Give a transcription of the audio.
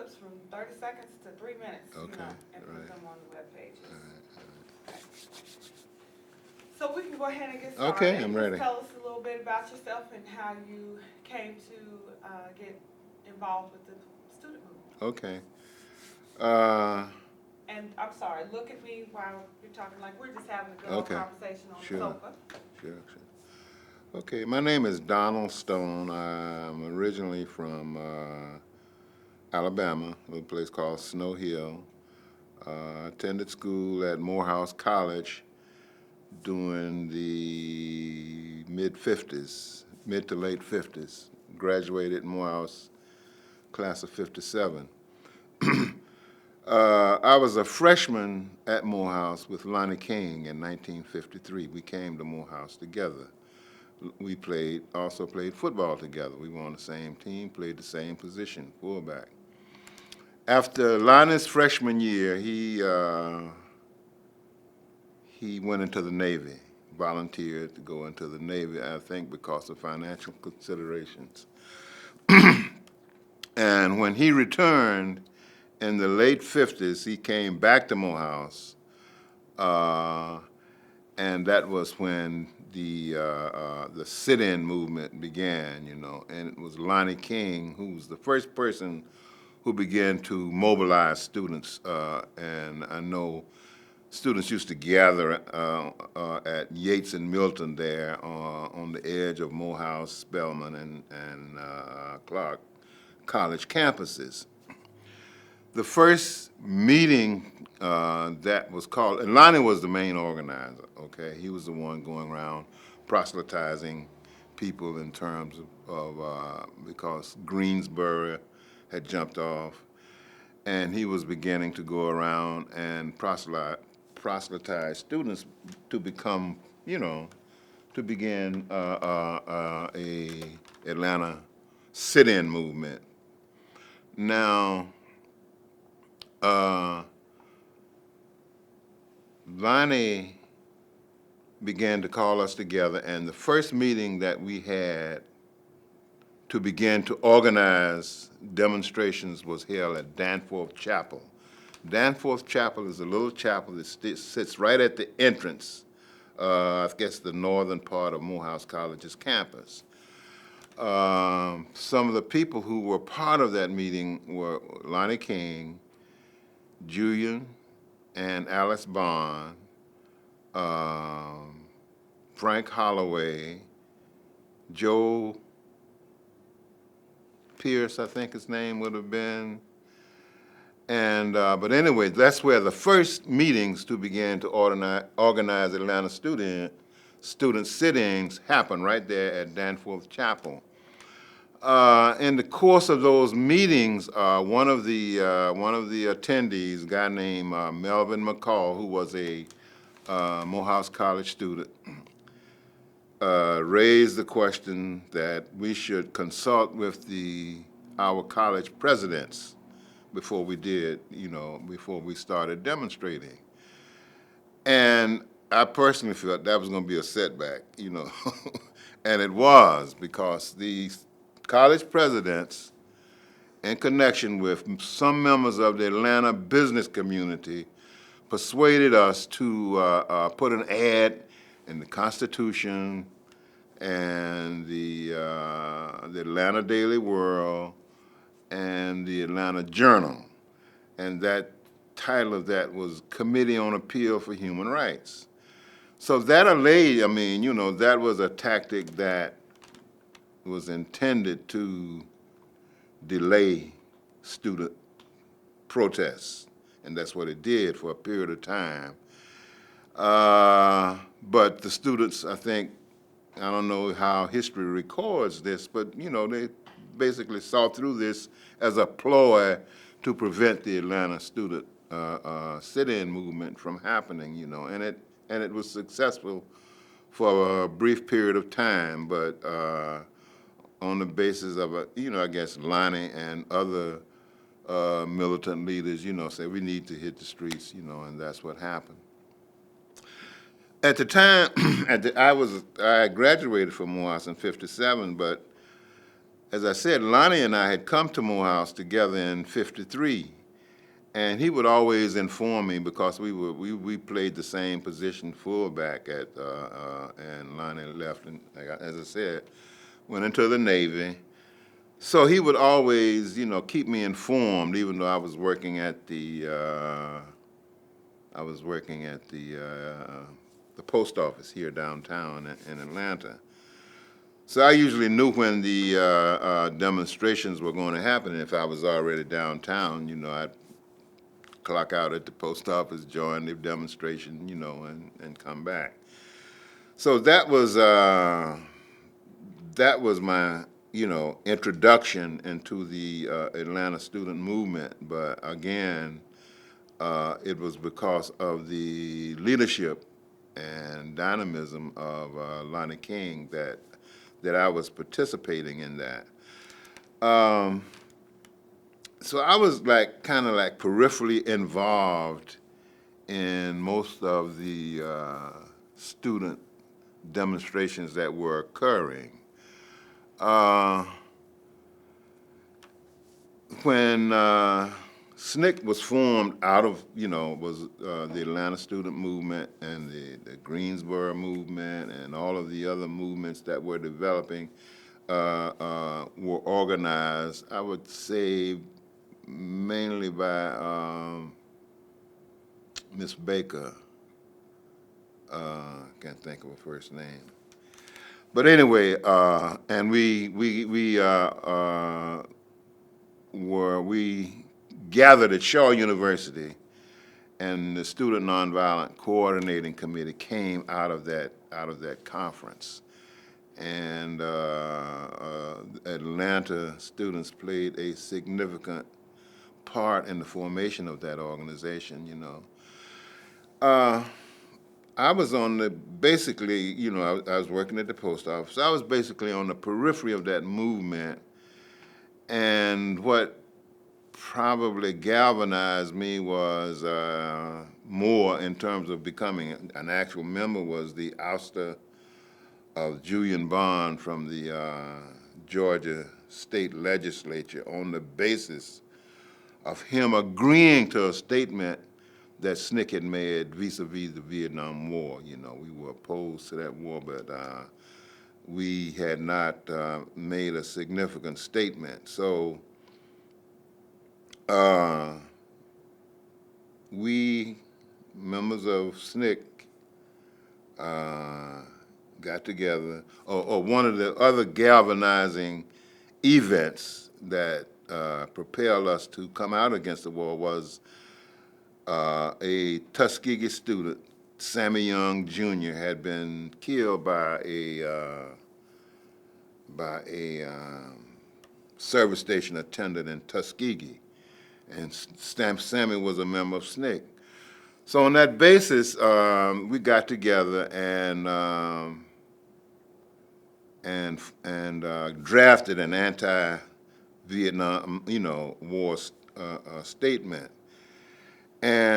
clips from 30 seconds to 3 minutes, Okay, and put right. them on the web pages. All right. Okay. So we can go ahead and get started. Okay, I'm ready. Just tell us a little bit about yourself and how you came to get involved with the student movement. Okay. Uh, And I'm sorry, look at me while you're talking like we're just having a good old Okay. conversation on Sure. the sofa. sure. Okay, my name is Donald Stone. I'm originally from Alabama, a little place called Snow Hill. Attended school at Morehouse College during the mid-50s, mid to late 50s. Graduated Morehouse class of 57. I was a freshman at Morehouse with Lonnie King in 1953. We came to Morehouse together. We also played football together. We were on the same team, played the same position, fullback. After Lonnie's freshman year, he went into the Navy, volunteered to go into the Navy, I think because of financial considerations. And when he returned in the late 50s, he came back to Morehouse, and that was when the sit-in movement began, and it was Lonnie King who was the first person who began to mobilize students, and I know students used to gather at Yates and Milton there on the edge of Morehouse, Spelman, and Clark college campuses. The first meeting that was called, and Lonnie was the main organizer, okay? He was the one going around proselytizing people in terms of because Greensboro had jumped off, and he was beginning to go around and proselytize students to become, to begin a Atlanta sit-in movement. Now, Lonnie began to call us together, and the first meeting that we had to begin to organize demonstrations was held at Danforth Chapel. Danforth Chapel is a little chapel that sits right at the entrance, I guess the northern part of Morehouse College's campus. Some of the people who were part of that meeting were Lonnie King, Julian and Alice Bond, Frank Holloway, Joe Pierce, I think his name would have been. And but anyway, that's where the first meetings to begin to organize Atlanta student sit-ins happened, right there at Danforth Chapel. In the course of those meetings, one of the attendees, a guy named Melvin McCall, who was a Morehouse College student, raised the question that we should consult with our college presidents before we before we started demonstrating. And I personally felt that was going to be a setback, and it was, because these college presidents, in connection with some members of the Atlanta business community, persuaded us to put an ad in the Constitution and the Atlanta Daily World and the Atlanta Journal. And that title of that was Committee on Appeal for Human Rights. So that allayed, that was a tactic that was intended to delay student protests, and that's what it did for a period of time. But the students, I think, I don't know how history records this, but they basically saw through this as a ploy to prevent the Atlanta student sit-in movement from happening, and it was successful for a brief period of time, but on the basis of I guess Lonnie and other militant leaders, say we need to hit the streets, and that's what happened. At the time, I graduated from Morehouse in '57, but as I said, Lonnie and I had come to Morehouse together in '53, and he would always inform me because we played the same position, fullback and Lonnie left, and as I said, went into the Navy. So he would always, keep me informed, even though I was working at the post office here downtown in Atlanta. So I usually knew when the demonstrations were going to happen, and if I was already downtown, I'd clock out at the post office, join the demonstration, and come back. So that was my, introduction into the Atlanta student movement. But again, it was because of the leadership and dynamism of Lonnie King that I was participating in that. So I was kind of peripherally involved in most of the student demonstrations that were occurring. When SNCC was formed out of, was the Atlanta student movement and the Greensboro movement and all of the other movements that were developing were organized, I would say, mainly by Miss Baker. Can't think of her first name. But anyway, and we gathered at Shaw University, and the Student Nonviolent Coordinating Committee came out of that conference. And Atlanta students played a significant part in the formation of that organization, I was basically, I was working at the post office. I was basically on the periphery of that movement, and what probably galvanized me was more in terms of becoming an actual member was the ouster of Julian Bond from the Georgia State Legislature on the basis of him agreeing to a statement that SNCC had made vis-a-vis the Vietnam War. We were opposed to that war, but we had not made a significant statement. So we, members of SNCC, got together, or one of the other galvanizing events that propelled us to come out against the war was a Tuskegee student, Sammy Young Jr., had been killed by a service station attendant in Tuskegee, and Sammy was a member of SNCC. So on that basis, we got together and drafted an anti-Vietnam, war statement. And